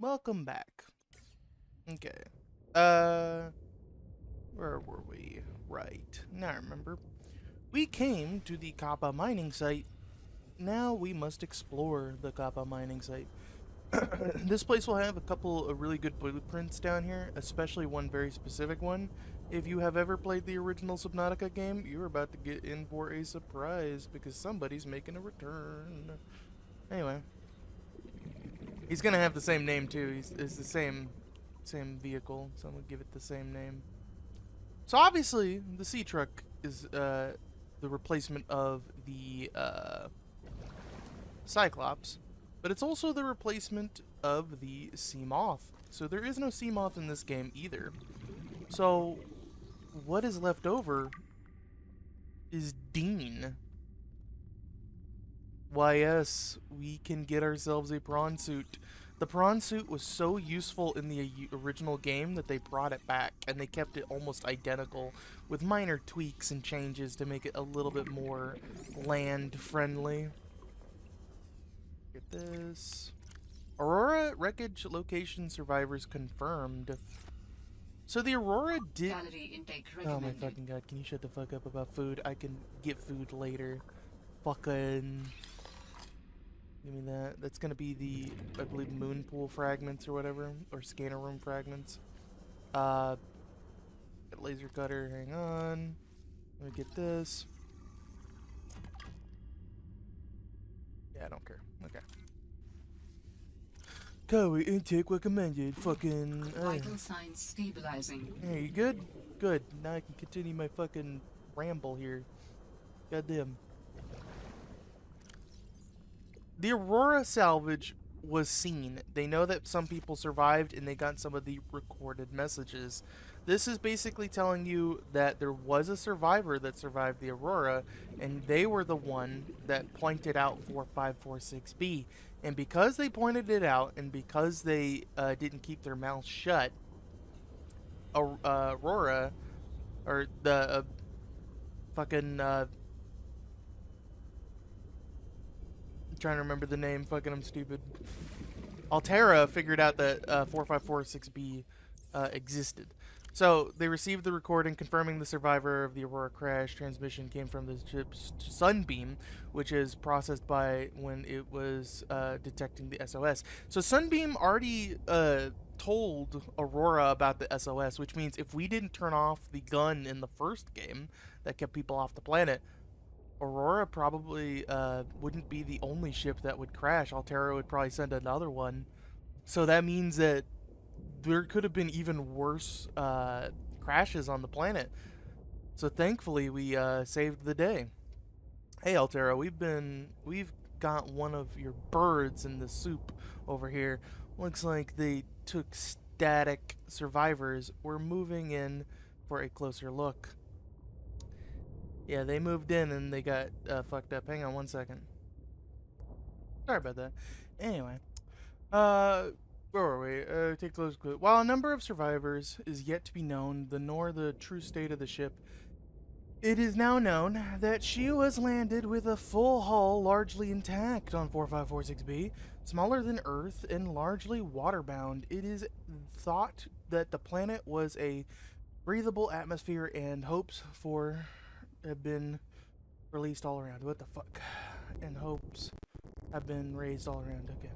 Welcome back. Okay. Where were we? Right. Now I remember. We came to the Kappa mining site. Now we must explore the Kappa mining site. This place will have a couple of really good blueprints down here, especially one very specific one. If you have ever played the original Subnautica game, you're about to get in for a surprise because somebody's making a return. Anyway, he's gonna have the same name too. It's the same vehicle, so I'm gonna give it the same name. So obviously, the sea truck is the replacement of the Cyclops, but it's also the replacement of the sea moth. So there is no sea moth in this game either. So what is left over is Dean. Why yes, we can get ourselves a prawn suit. The prawn suit was so useful in the original game that they brought it back, and they kept it almost identical with minor tweaks and changes to make it a little bit more land friendly. Get this. Aurora wreckage location survivors confirmed. So the Aurora did. Calorie intake Oh my recommended. fucking god! Can you shut the fuck up about food? I can get food later. Fucking. Give me that. That's gonna be the, I believe, moon pool fragments or whatever, or scanner room fragments. Get laser cutter. Hang on. Let me get this. Yeah, I don't care. Okay. Calorie intake recommended. Fucking. Vital signs stabilizing. Hey, you good? Good. Now I can continue my fucking ramble here. Goddamn. The Aurora salvage was seen. They know that some people survived and they got some of the recorded messages. This is basically telling you that there was a survivor that survived the Aurora, and they were the one that pointed out 4546B. And because they pointed it out, and because they didn't keep their mouths shut, Aurora, or the fucking trying to remember the name. Fucking, I'm stupid. Altera figured out that 4546B existed. So they received the recording confirming the survivor of the Aurora crash. Transmission came from the ship's Sunbeam, which is processed by when it was detecting the SOS. So Sunbeam already told Aurora about the SOS, which means if we didn't turn off the gun in the first game that kept people off the planet, Aurora probably wouldn't be the only ship that would crash. Altera would probably send another one. So that means that there could have been even worse crashes on the planet. So thankfully we saved the day. Hey Altera, we've got one of your birds in the soup over here. Looks like they took static survivors. We're moving in for a closer look. Yeah, they moved in and they got fucked up. Hang on one second. Sorry about that. Anyway, where were we? Take a close look. While a number of survivors is yet to be known, nor the true state of the ship, it is now known that she was landed with a full hull largely intact on 4546B, smaller than Earth and largely waterbound. It is thought that the planet was a breathable atmosphere and hopes for have been released all around. What the fuck? And hopes have been raised all around. Okay.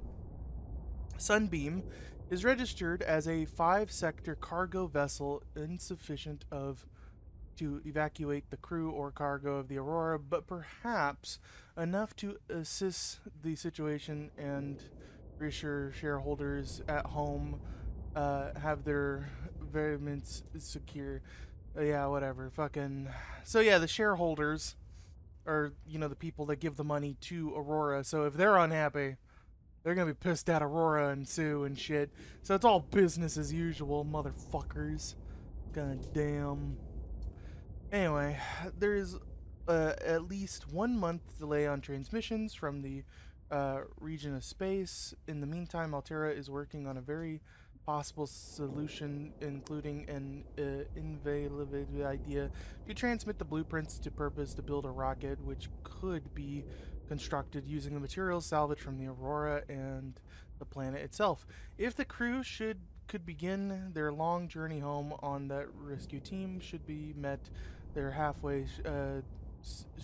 Sunbeam is registered as a 5-sector cargo vessel insufficient to evacuate the crew or cargo of the Aurora, but perhaps enough to assist the situation and reassure shareholders at home have their variants secure. Yeah, whatever. Fucking. So yeah, the shareholders are, the people that give the money to Aurora. So if they're unhappy, they're gonna be pissed at Aurora and sue and shit. So it's all business as usual, motherfuckers. God damn. Anyway, there is at least 1 month delay on transmissions from the region of space. In the meantime, Altera is working on a very possible solution, including an innovative idea to transmit the blueprints to purpose to build a rocket which could be constructed using the materials salvaged from the Aurora and the planet itself. If the crew could begin their long journey home on that rescue team should be met their halfway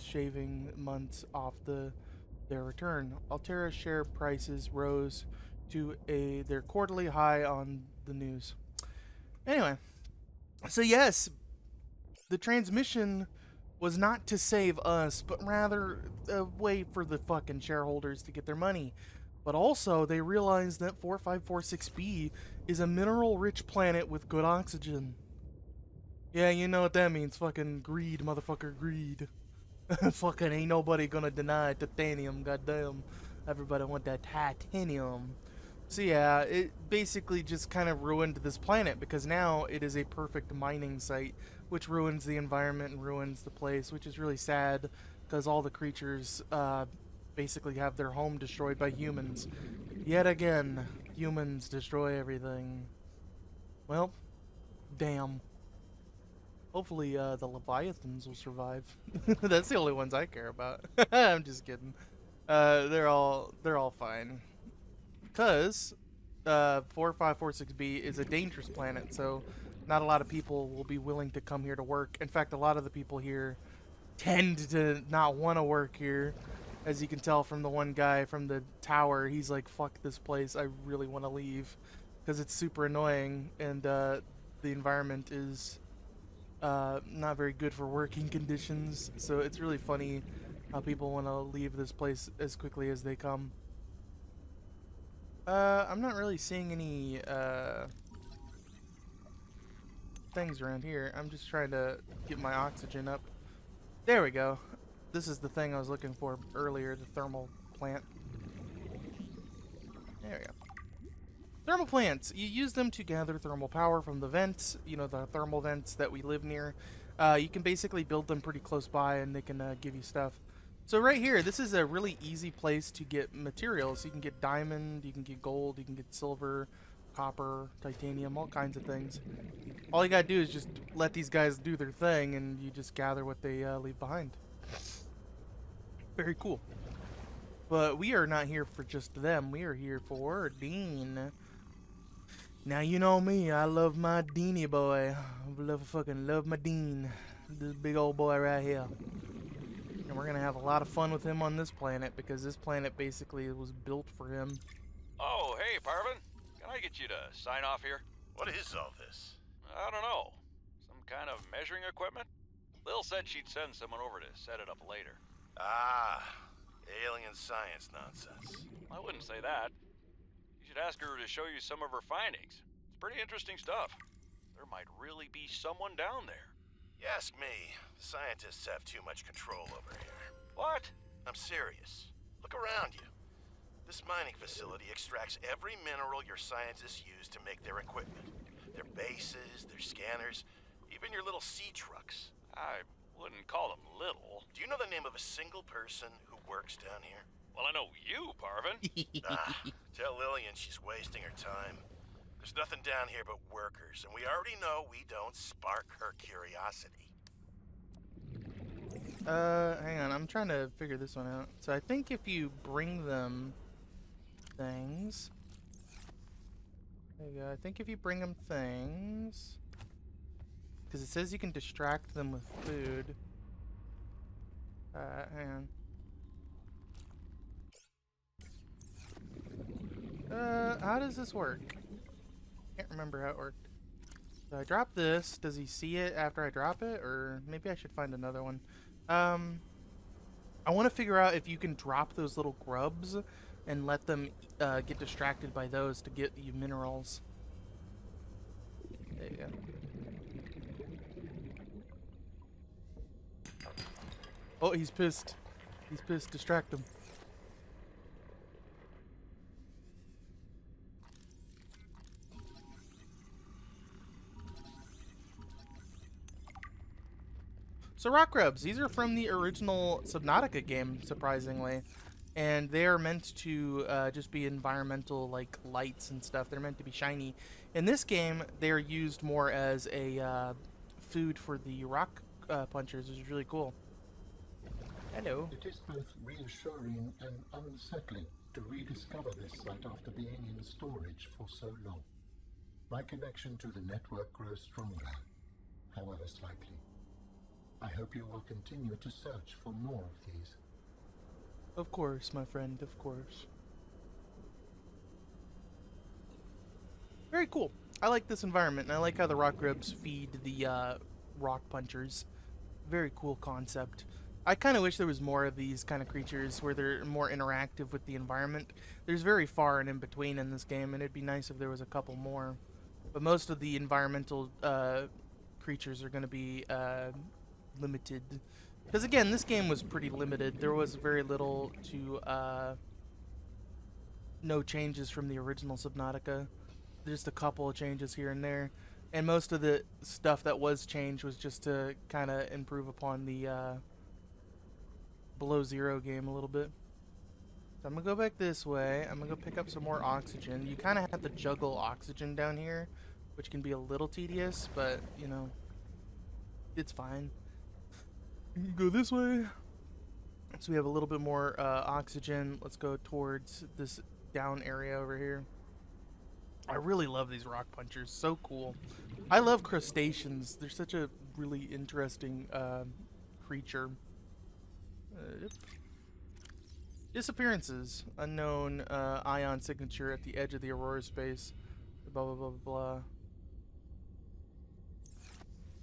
shaving months off their return. Altera share prices rose to their quarterly high on the news. Anyway, so yes, the transmission was not to save us, but rather a way for the fucking shareholders to get their money. But also, they realized that 4546b is a mineral rich planet with good oxygen. Yeah, you know what that means. Fucking greed, motherfucker, greed. Fucking ain't nobody gonna deny titanium, goddamn. Everybody want that titanium. So yeah, it basically just kind of ruined this planet because now it is a perfect mining site, which ruins the environment and ruins the place, which is really sad because all the creatures basically have their home destroyed by humans. Yet again, humans destroy everything. Well, damn. Hopefully, the Leviathans will survive. That's the only ones I care about. I'm just kidding. They're all fine. Cause 4546b is a dangerous planet, so not a lot of people will be willing to come here to work. In fact, a lot of the people here tend to not want to work here. As you can tell from the one guy from the tower, he's like, "Fuck this place. I really want to leave," because it's super annoying and the environment is not very good for working conditions. So it's really funny how people want to leave this place as quickly as they come. I'm not really seeing any things around here. I'm just trying to get my oxygen up. There we go. This is the thing I was looking for earlier, the thermal plant. There we go. Thermal plants. You use them to gather thermal power from the vents, you know, the thermal vents that we live near. You can basically build them pretty close by and they can give you stuff. So right here, this is a really easy place to get materials. You can get diamond, you can get gold, you can get silver, copper, titanium, all kinds of things. All you gotta do is just let these guys do their thing and you just gather what they leave behind. Very cool. But we are not here for just them. We are here for Dean. Now you know me. I love my Deanie boy. I fucking love my Dean. This big old boy right here. And we're gonna have a lot of fun with him on this planet because this planet basically was built for him. Oh, hey, Parvin. Can I get you to sign off here? What is all this? I don't know. Some kind of measuring equipment? Lil said she'd send someone over to set it up later. Ah, alien science nonsense. I wouldn't say that. You should ask her to show you some of her findings. It's pretty interesting stuff. There might really be someone down there. You ask me, the scientists have too much control over here. What? I'm serious. Look around you. This mining facility extracts every mineral your scientists use to make their equipment. Their bases, their scanners, even your little sea trucks. I wouldn't call them little. Do you know the name of a single person who works down here? Well, I know you, Parvin. Tell Lillian she's wasting her time. There's nothing down here but workers, and we already know we don't spark her curiosity. Hang on. I'm trying to figure this one out. So I think if you bring them things... There you go. I think if you bring them things... Because it says you can distract them with food. Hang on. How does this work? Can't remember how it worked. So I drop this. Does he see it after I drop it? Or maybe I should find another one. I want to figure out if you can drop those little grubs and let them get distracted by those to get you minerals. There you go. Oh, he's pissed. He's pissed. Distract him. So rock grubs, these are from the original Subnautica game, surprisingly. And they are meant to just be environmental, like, lights and stuff. They're meant to be shiny. In this game, they are used more as a food for the rock punchers, which is really cool. Hello. It is both reassuring and unsettling. to rediscover this site after being in storage for so long. My connection to the network grows stronger, however slightly. I hope you will continue to search for more of these. Of course, my friend, of course. Very cool. I like this environment, and I like how the rock grubs feed the rock punchers. Very cool concept. I kind of wish there was more of these kind of creatures where they're more interactive with the environment. There's very far and in between in this game, and it'd be nice if there was a couple more. But most of the environmental creatures are going to be limited. Because again, this game was pretty limited. There was very little to no changes from the original Subnautica. Just a couple of changes here and there. And most of the stuff that was changed was just to kind of improve upon the Below Zero game a little bit. So I'm going to go back this way. I'm going to go pick up some more oxygen. You kind of have to juggle oxygen down here, which can be a little tedious, but, you know, it's fine. You can go this way. So we have a little bit more oxygen. Let's go towards this down area over here. I really love these rock punchers. So cool. I love crustaceans. They're such a really interesting creature. Disappearances. Unknown ion signature at the edge of the Aurora space. Blah, blah, blah, blah.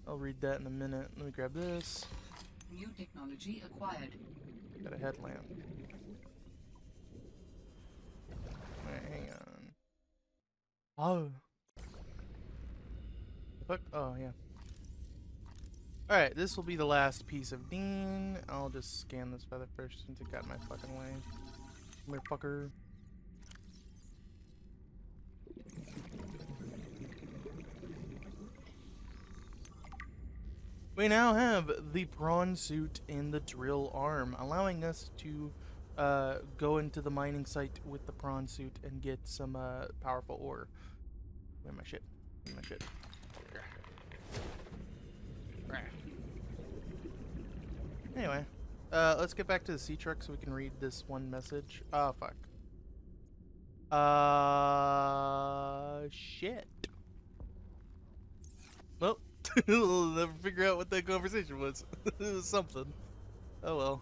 I'll read that in a minute. Let me grab this. New technology acquired. Got a headlamp. Wait, hang on. Oh. Fuck. Oh, yeah. Alright, this will be the last piece of Dean. I'll just scan this feather first since it got in my fucking way. Come here, fucker. We now have the prawn suit and the drill arm, allowing us to go into the mining site with the prawn suit and get some powerful ore. Where's my shit? Where's my shit? Anyway, let's get back to the sea truck so we can read this one message. Oh, fuck. Shit. Well, we'll never figure out what that conversation was. It was something. Oh well.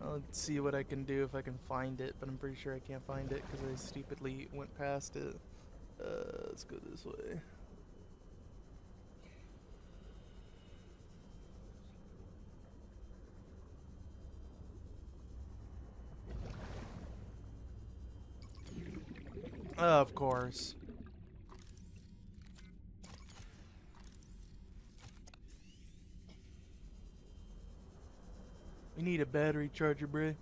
I'll see what I can do if I can find it, but I'm pretty sure I can't find it because I stupidly went past it. Let's go this way. Of course. We need a battery charger, bruh.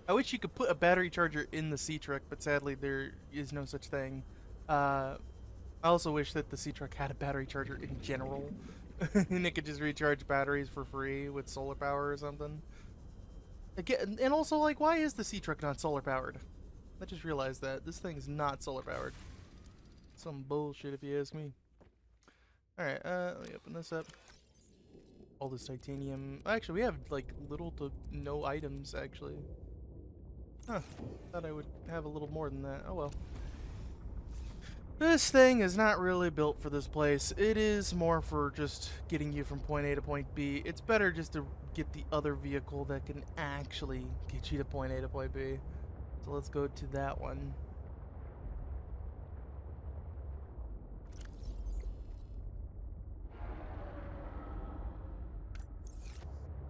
I wish you could put a battery charger in the sea truck, but sadly there is no such thing. I also wish that the sea truck had a battery charger in general, and it could just recharge batteries for free with solar power or something. Again, and also, like, why is the sea truck not solar powered? I just realized that this thing is not solar powered. Some bullshit, if you ask me. All right, let me open this up. All this titanium. Actually, we have like little to no items, actually. Huh. Thought I would have a little more than that. Oh well. This thing is not really built for this place. It is more for just getting you from point A to point B. It's better just to get the other vehicle that can actually get you to point A to point B. So let's go to that one.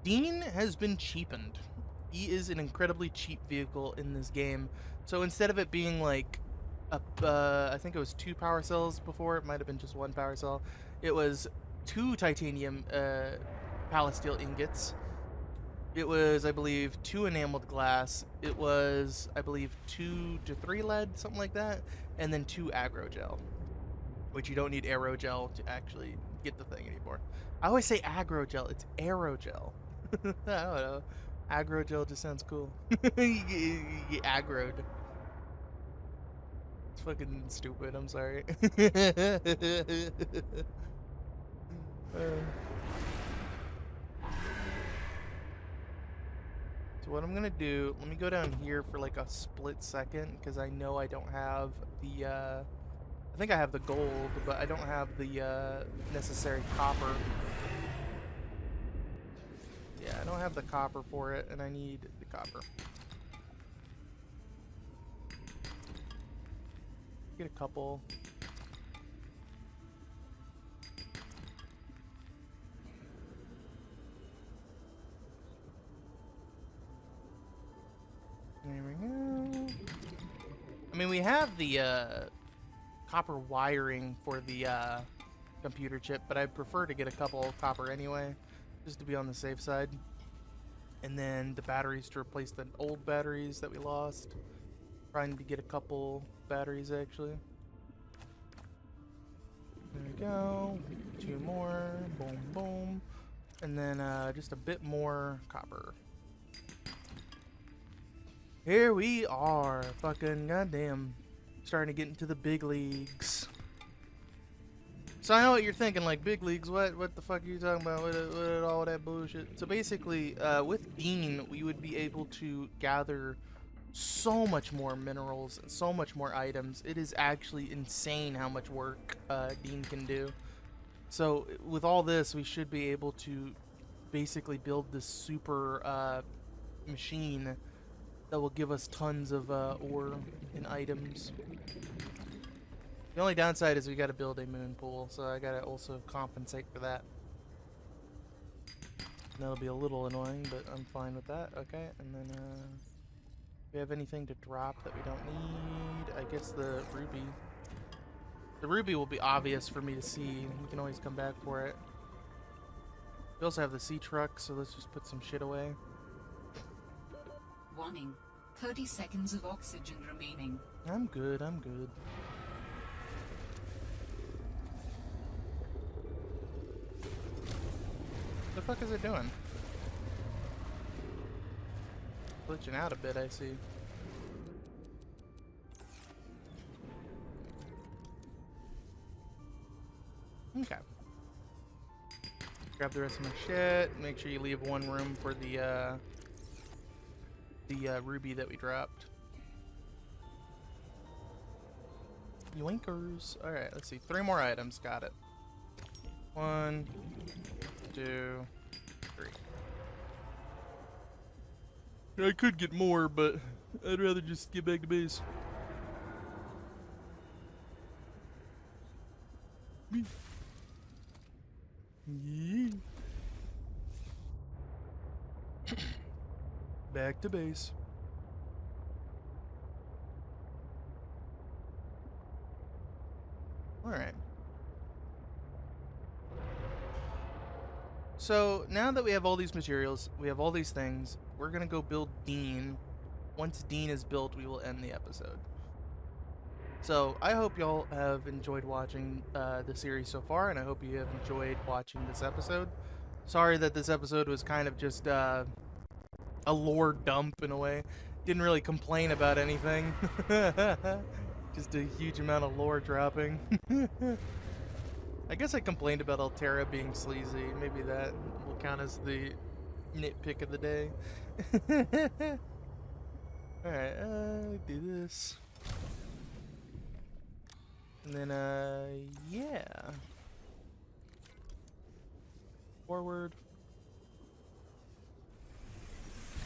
Dean has been cheapened. He is an incredibly cheap vehicle in this game. So instead of it being like, I think it was 2 power cells before, it might have been just 1 power cell. It was 2 titanium palasteel ingots. It was, I believe, 2 enameled glass. It was, I believe, 2 to 3 lead, something like that. And then 2 agrogel, which you don't need aerogel to actually get the thing anymore. I always say agrogel, it's aerogel. I don't know. Agrogel just sounds cool. You get aggroed. It's fucking stupid, I'm sorry. So what I'm gonna do, let me go down here for like a split second, because I know I don't have the, I think I have the gold, but I don't have the necessary copper. Yeah, I don't have the copper for it, and I need the copper. Get a couple. There we go. I mean, we have the copper wiring for the computer chip, but I'd prefer to get a couple copper anyway, just to be on the safe side. And then the batteries to replace the old batteries that we lost. Trying to get a couple batteries actually. There we go. 2 more. Boom, boom. And then just a bit more copper. Here we are. Fucking goddamn. Starting to get into the big leagues. So I know what you're thinking, like, big leagues, what the fuck are you talking about with all that bullshit? So basically, with Dean, we would be able to gather so much more minerals and so much more items. It is actually insane how much work Dean can do. So with all this, we should be able to basically build this super machine that will give us tons of ore and items. The only downside is we gotta build a moon pool, so I gotta also compensate for that. And that'll be a little annoying, but I'm fine with that. Okay, and then do we have anything to drop that we don't need? I guess the ruby. The ruby will be obvious for me to see. We can always come back for it. We also have the sea truck, so let's just put some shit away. Warning. 30 seconds of oxygen remaining. I'm good, I'm good. What the fuck is it doing? Glitching out a bit, I see. Okay. Grab the rest of my shit. Make sure you leave one room for the ruby that we dropped. Yoinkers. Alright, let's see. 3 more items. Got it. 1, 2, 3. I could get more, but I'd rather just get back to base. Yeah. Back to base. Alright. So, now that we have all these materials, we have all these things, we're gonna go build Dean. Once Dean is built, we will end the episode. So, I hope y'all have enjoyed watching the series so far, and I hope you have enjoyed watching this episode. Sorry that this episode was kind of just a lore dump in a way. Didn't really complain about anything. Just a huge amount of lore dropping. I guess I complained about Altera being sleazy. Maybe that will count as the nitpick of the day. Alright, do this. And then, yeah. Forward.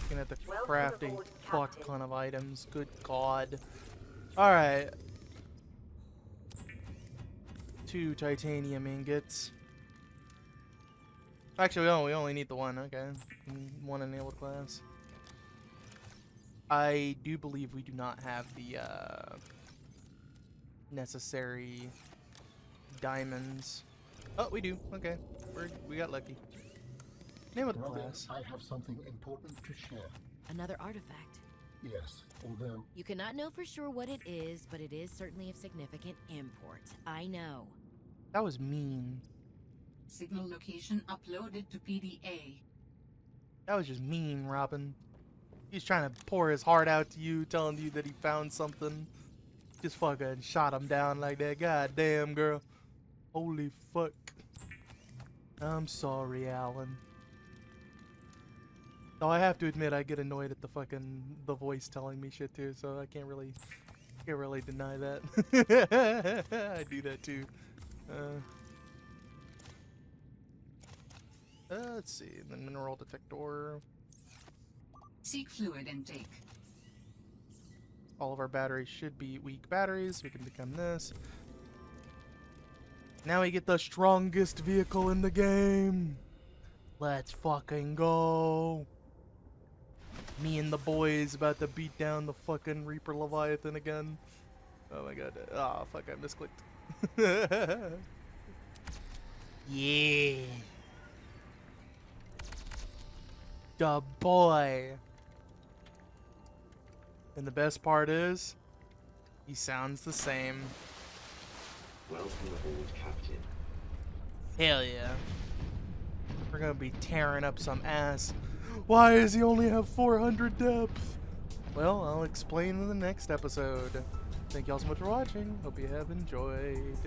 Gonna have to craft a fuck ton of items. Good God. Alright. 2 titanium ingots. Actually, we only need the 1. Okay. 1 enabled class. I do believe we do not have the necessary diamonds. Oh, we do. Okay. We got lucky. Name of the Robin, class. I have something important to share. Another artifact. Yes, although You cannot know for sure what it is, but it is certainly of significant import. I know. That was mean. Signal location uploaded to PDA. That was just mean, Robin. He's trying to pour his heart out to you, telling you that he found something. Just fucking shot him down like that. God damn, girl. Holy fuck. I'm sorry, Alan. Though I have to admit, I get annoyed at the voice telling me shit too, so I can't really deny that. I do that too. Let's see, the mineral detector. Seek fluid intake. All of our batteries should be weak batteries. We can become this. Now we get the strongest vehicle in the game. Let's fucking go. Me and the boys about to beat down the fucking Reaper Leviathan again. Oh my god. Ah, fuck, I misclicked. Yeah. The boy. And the best part is, he sounds the same. Welcome aboard, Captain. Hell yeah. We're gonna be tearing up some ass. Why does he only have 400 depth? Well, I'll explain in the next episode. Thank y'all so much for watching. Hope you have enjoyed.